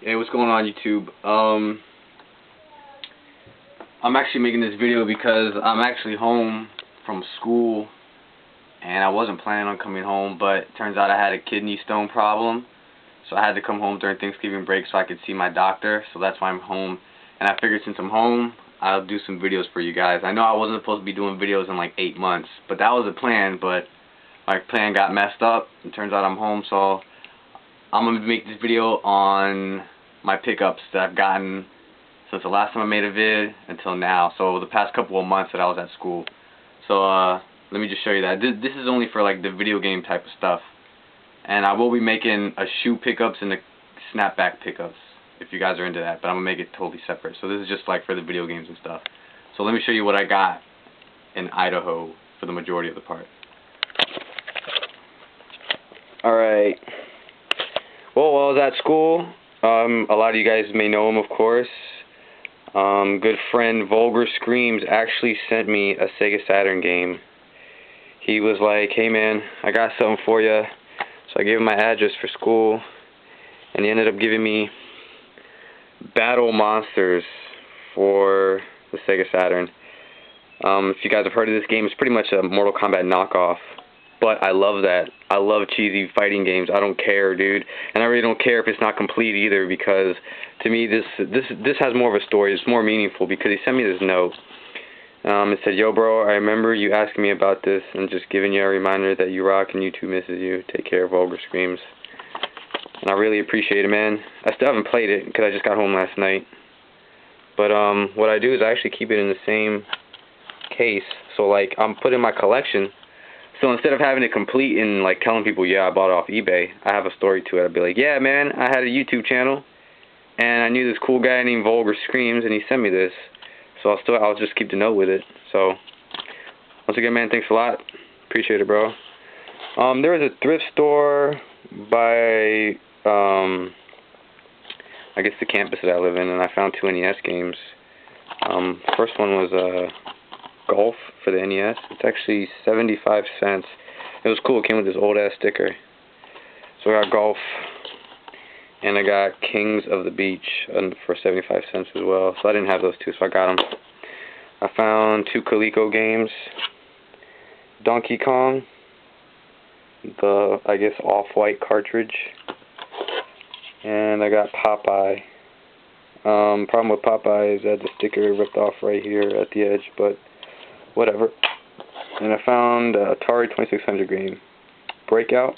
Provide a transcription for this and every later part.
Hey, what's going on, YouTube? I'm actually making this video because I'm actually home from school, and I wasn't planning on coming home, but it turns out I had a kidney stone problem, so I had to come home during Thanksgiving break so I could see my doctor, so that's why I'm home. And I figured since I'm home, I'll do some videos for you guys. I know I wasn't supposed to be doing videos in like 8 months, but that was the plan, but my plan got messed up, and turns out I'm home, so I'm going to make this video on my pickups that I've gotten since the last time I made a vid until now. So the past couple of months that I was at school. So let me just show you that. This is only for like the video game type of stuff. And I will be making a shoe pickups and the snapback pickups if you guys are into that. But I'm going to make it totally separate. So this is just like for the video games and stuff. So let me show you what I got in Idaho for the majority of the part. Alright. Well, while I was at school, a lot of you guys may know him, of course. Good friend Vulgar Screams actually sent me a Sega Saturn game. He was like, "Hey man, I got something for you." So I gave him my address for school, and he ended up giving me Battle Monsters for the Sega Saturn. If you guys have heard of this game, it's pretty much a Mortal Kombat knockoff. But I love that. I love cheesy fighting games. I don't care, dude. And I really don't care if it's not complete either, because to me this has more of a story. It's more meaningful because he sent me this note. It said, "Yo, bro, I remember you asking me about this and just giving you a reminder that you rock and YouTube misses you. Take care, Vulgar Screams." And I really appreciate it, man. I still haven't played it because I just got home last night. But what I do is I actually keep it in the same case. So like I'm putting my collection. So instead of having it complete and like telling people, yeah, I bought it off eBay, I have a story to it. I'd be like, yeah, man, I had a YouTube channel, and I knew this cool guy named Vulgar Screams, and he sent me this. So I'll just keep the note with it. So once again, man, thanks a lot. Appreciate it, bro. There was a thrift store by I guess the campus that I live in, and I found 2 NES games. First one was Golf for the NES. It's actually 75 cents. It was cool. It came with this old ass sticker. So I got Golf, and I got Kings of the Beach for 75 cents as well. So I didn't have those two, so I got them. I found 2 Coleco games. Donkey Kong, the I guess off-white cartridge, and I got Popeye. Problem with Popeye is that the sticker ripped off right here at the edge, but whatever. And I found Atari 2600 game, Breakout.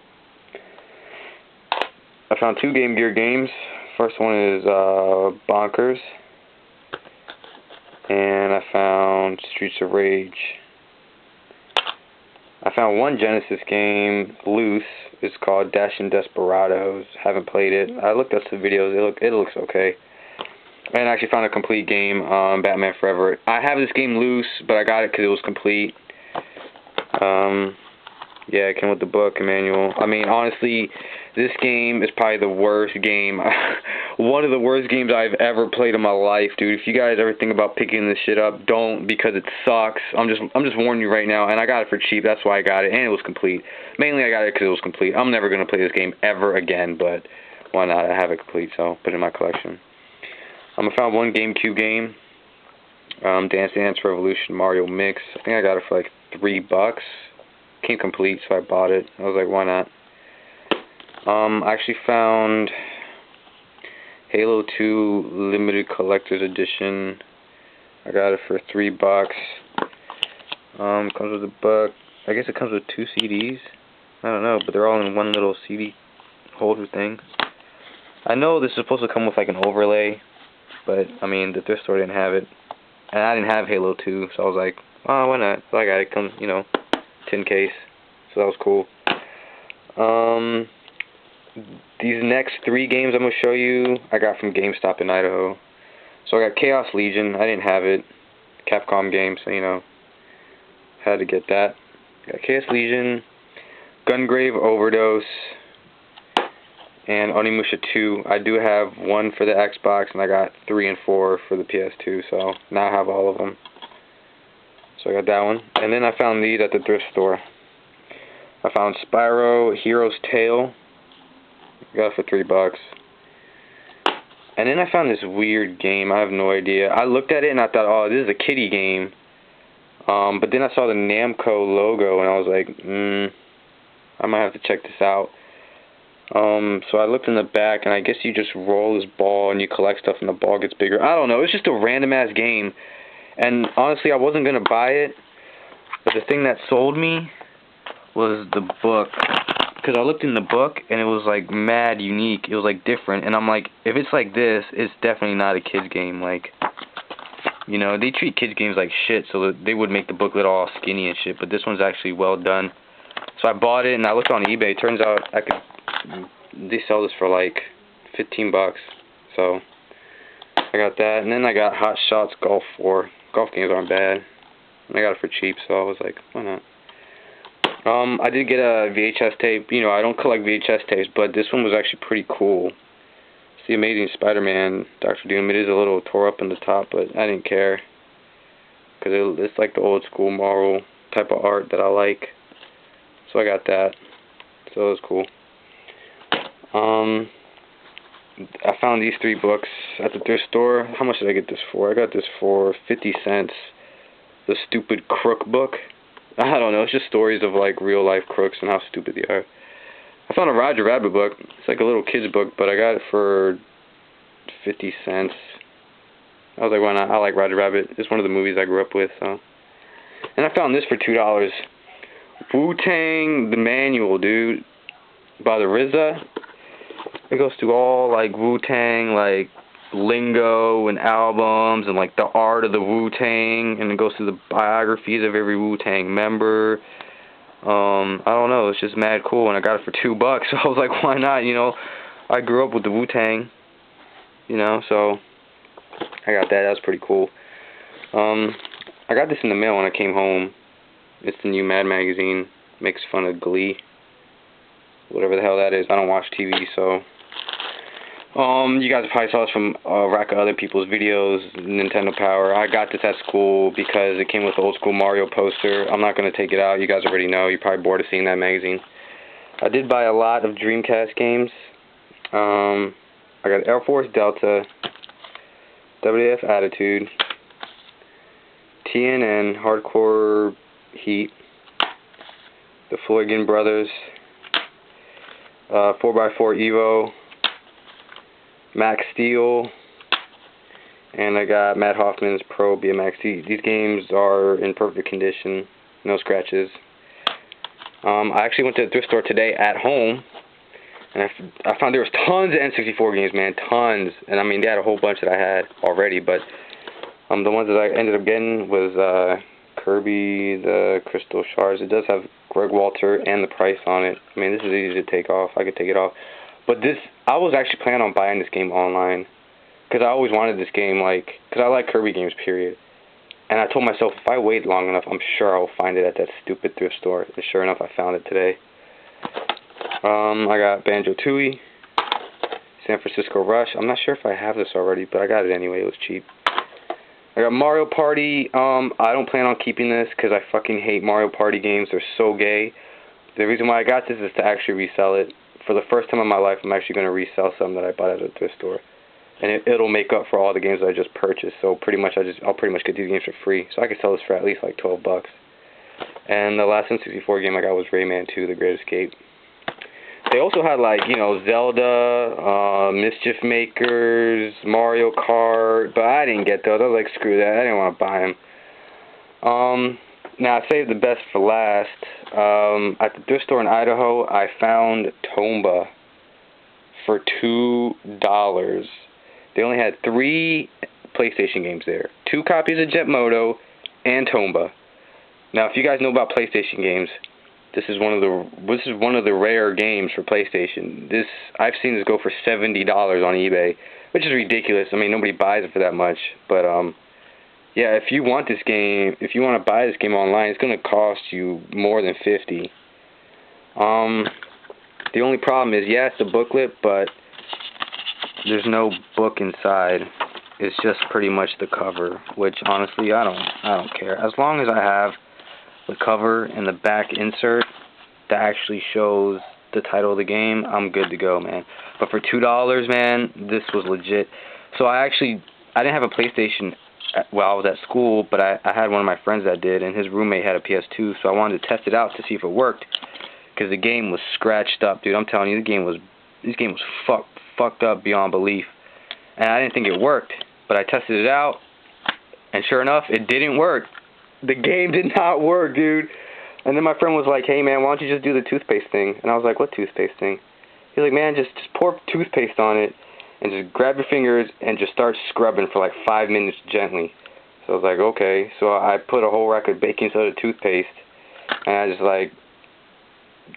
I found 2 Game Gear games. First one is Bonkers, and I found Streets of Rage. I found 1 Genesis game, Loose. It's called Dashin' Desperados. Haven't played it. I looked up some videos. It looks okay. And I actually found a complete game, Batman Forever. I have this game loose, but I got it because it was complete. Yeah, it came with the book and manual. I mean, honestly, this game is probably the worst game. One of the worst games I've ever played in my life, dude. If you guys ever think about picking this shit up, don't, because it sucks. I'm just warning you right now. And I got it for cheap. That's why I got it, and it was complete. Mainly, I got it because it was complete. I'm never gonna play this game ever again, but why not? I have it complete, so put it in my collection. I found 1 GameCube game, Dance Dance Revolution Mario Mix. I think I got it for like $3. Came complete, so I bought it. I was like, why not? I actually found Halo 2 Limited Collector's Edition. I got it for $3. Comes with a book. I guess it comes with 2 CDs. I don't know, but they're all in one little CD holder thing. I know this is supposed to come with like an overlay, but I mean the thrift store didn't have it, and I didn't have Halo 2, so I was like, oh, why not? So I got it. Comes, you know, tin case, so that was cool. These next 3 games I'm gonna show you, I got from GameStop in Idaho. So I got Chaos Legion. I didn't have it. Capcom game, so you know, had to get that. Got Chaos Legion, Gungrave Overdose, and Onimusha 2. I do have 1 for the Xbox, and I got 3 and 4 for the PS2, so now I have all of them. So I got that one. And then I found these at the thrift store. I found Spyro Hero's Tale. I got it for $3. And then I found this weird game. I have no idea. I looked at it and I thought, oh, this is a kiddie game. But then I saw the Namco logo and I was like, I might have to check this out. So I looked in the back and I guess you just roll this ball and you collect stuff and the ball gets bigger. I don't know. It's just a random ass game. And honestly, I wasn't going to buy it. But the thing that sold me was the book. Because I looked in the book and it was like mad unique. It was like different. And I'm like, if it's like this, it's definitely not a kid's game. Like, you know, they treat kids games like shit, so that they would make the booklet all skinny and shit. But this one's actually well done. So I bought it and I looked on eBay. Turns out they sell this for like $15. So I got that. And then I got Hot Shots Golf 4. Golf games aren't bad. And I got it for cheap, so I was like, why not? I did get a VHS tape. You know, I don't collect VHS tapes, but this one was actually pretty cool. It's the Amazing Spider-Man, Dr. Doom. It is a little tore up in the top, but I didn't care. Because it's like the old school Marvel type of art that I like. So I got that. So it was cool. I found these 3 books at the thrift store. How much did I get this for? I got this for 50 cents. The Stupid Crook book. I don't know, it's just stories of like real life crooks and how stupid they are. I found a Roger Rabbit book. It's like a little kid's book, but I got it for 50 cents. I was like, why not? I like Roger Rabbit. It's one of the movies I grew up with, so. And I found this for $2. Wu-Tang the Manual, dude. By the RZA. It goes through all like Wu-Tang, like lingo and albums and like the art of the Wu-Tang, and it goes through the biographies of every Wu-Tang member. I don't know, it's just mad cool, and I got it for $2, so I was like, why not, you know? I grew up with the Wu-Tang, you know, so I got that. That was pretty cool. I got this in the mail when I came home. It's the new Mad magazine. Makes fun of Glee. Whatever the hell that is. I don't watch TV, so you guys probably saw this from a rack of other people's videos, Nintendo Power. I got this at school because it came with the old school Mario poster. I'm not going to take it out. You guys already know. You're probably bored of seeing that magazine. I did buy a lot of Dreamcast games. I got Air Force Delta, WF Attitude, TNN, Hardcore Heat, the Florgan Brothers, 4x4 Evo, Max Steel, and I got Matt Hoffman's Pro BMX. These games are in perfect condition, no scratches. I actually went to the thrift store today at home, and I found there was tons of N64 games, man, tons. And I mean, they had a whole bunch that I had already, but the ones that I ended up getting was Kirby, the Crystal Shards. It does have Greg Walter and the price on it. I mean, this is easy to take off. I could take it off. But this, I was actually planning on buying this game online, because I always wanted this game, like, because I like Kirby games, period. And I told myself, if I wait long enough, I'm sure I'll find it at that stupid thrift store. And sure enough, I found it today. I got Banjo-Tooie, San Francisco Rush. I'm not sure if I have this already, but I got it anyway. It was cheap. I got Mario Party. I don't plan on keeping this because I fucking hate Mario Party games. They're so gay. The reason why I got this is to actually resell it. For the first time in my life, I'm actually going to resell some that I bought at a thrift store. And it'll make up for all the games that I just purchased. So pretty much I'll pretty much get these games for free. So I could sell this for at least like $12. And the last N64 game I got was Rayman 2: The Great Escape. They also had, like, you know, Zelda, Mischief Makers, Mario Kart, but I didn't get those. I was like, screw that. I didn't want to buy them. Now, I saved the best for last. At the thrift store in Idaho, I found Tomba for $2. They only had 3 PlayStation games there. 2 copies of Jet Moto and Tomba. Now, if you guys know about PlayStation games, this is one of the rare games for PlayStation. I've seen this go for $70 on eBay, which is ridiculous. I mean, nobody buys it for that much. But yeah, if you want this game, if you want to buy this game online, it's going to cost you more than $50. The only problem is, yeah, it's a booklet, but there's no book inside. It's just pretty much the cover, which honestly I don't care. As long as I have the cover and the back insert that actually shows the title of the game, I'm good to go, man. But for $2, man, this was legit. So I didn't have a PlayStation while I was at school, but I had one of my friends that did, and his roommate had a PS2, so I wanted to test it out to see if it worked, because the game was scratched up, dude. I'm telling you, this game was fucked up beyond belief, and I didn't think it worked, but I tested it out, and sure enough, it didn't work. The game did not work, dude. And then my friend was like, hey, man, why don't you just do the toothpaste thing? And I was like, what toothpaste thing? He's like, man, just pour toothpaste on it and just grab your fingers and just start scrubbing for like 5 minutes gently. So I was like, okay. So I put a whole rack of baking soda toothpaste and I just like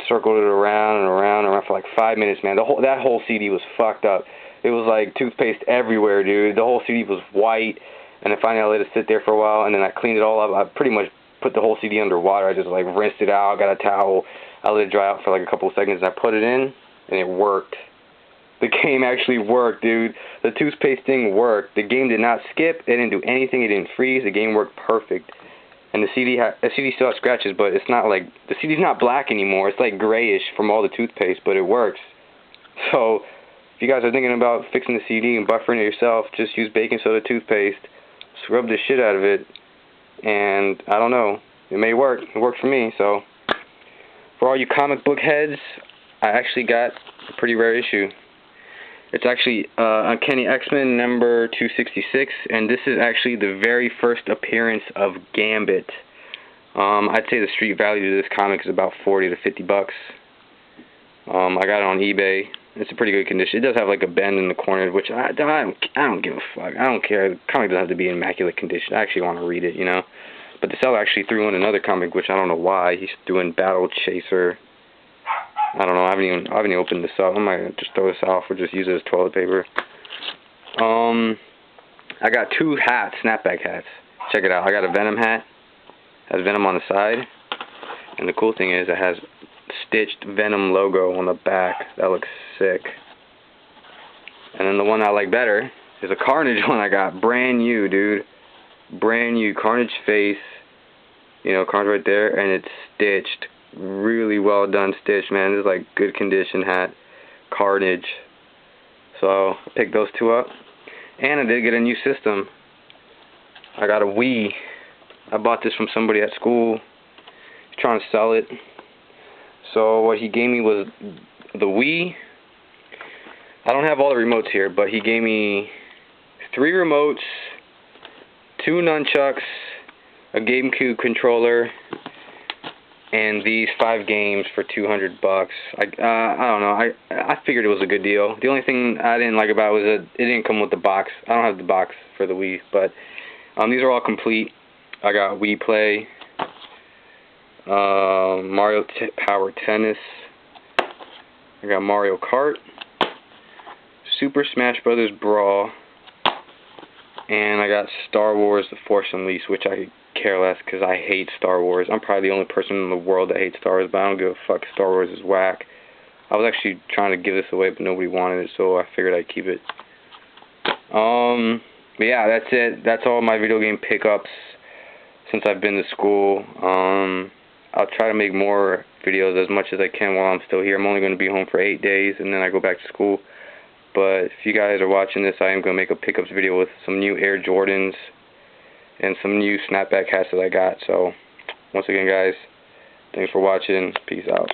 circled it around and around and around for like 5 minutes, man. That whole CD was fucked up. It was like toothpaste everywhere, dude. The whole CD was white. And then finally I let it sit there for a while, and then I cleaned it all up. I pretty much put the whole CD under water. I just like rinsed it out, got a towel, I let it dry out for like a couple of seconds, and I put it in, and it worked. The game actually worked, dude. The toothpaste thing worked. The game did not skip. It didn't do anything. It didn't freeze. The game worked perfect. And the CD still has scratches, but it's not like, the CD's not black anymore. It's like grayish from all the toothpaste, but it works. So if you guys are thinking about fixing the CD and buffering it yourself, just use baking soda toothpaste. Scrub the shit out of it, and I don't know, it may work. It worked for me. So for all you comic book heads, I actually got a pretty rare issue. It's actually Uncanny X-Men number 266, and this is actually the very first appearance of Gambit. I'd say the street value to this comic is about $40 to $50. I got it on eBay. It's a pretty good condition. It does have like a bend in the corner, which I don't give a fuck. I don't care. The comic doesn't have to be in immaculate condition. I actually want to read it, you know. But the seller actually threw in another comic, which I don't know why. He's doing Battle Chaser. I don't know. I haven't even opened this up. I might just throw this off or just use it as toilet paper. I got 2 hats, snapback hats. Check it out. I got a Venom hat. It has Venom on the side, and the cool thing is it has stitched Venom logo on the back. That looks sick. And then the one I like better is a Carnage one I got. Brand new, dude. Brand new Carnage face. You know, Carnage right there, and it's stitched. Really well done stitch, man. This is like good condition hat. Carnage. So I picked those 2 up. And I did get a new system. I got a Wii. I bought this from somebody at school. He's trying to sell it. So what he gave me was the Wii. I don't have all the remotes here, but he gave me 3 remotes, 2 nunchucks, a GameCube controller, and these 5 games for $200. I don't know. I figured it was a good deal. The only thing I didn't like about it was that it didn't come with the box. I don't have the box for the Wii, but these are all complete. I got Wii Play, Mario Power Tennis, I got Mario Kart, Super Smash Brothers Brawl, and I got Star Wars The Force Unleashed, which I could care less because I hate Star Wars. I'm probably the only person in the world that hates Star Wars, but I don't give a fuck. Star Wars is whack. I was actually trying to give this away, but nobody wanted it, so I figured I'd keep it. But yeah, that's it. That's all my video game pickups since I've been to school. I'll try to make more videos as much as I can while I'm still here. I'm only going to be home for 8 days, and then I go back to school. But if you guys are watching this, I am going to make a pickups video with some new Air Jordans and some new snapback hats that I got. So, once again, guys, thanks for watching. Peace out.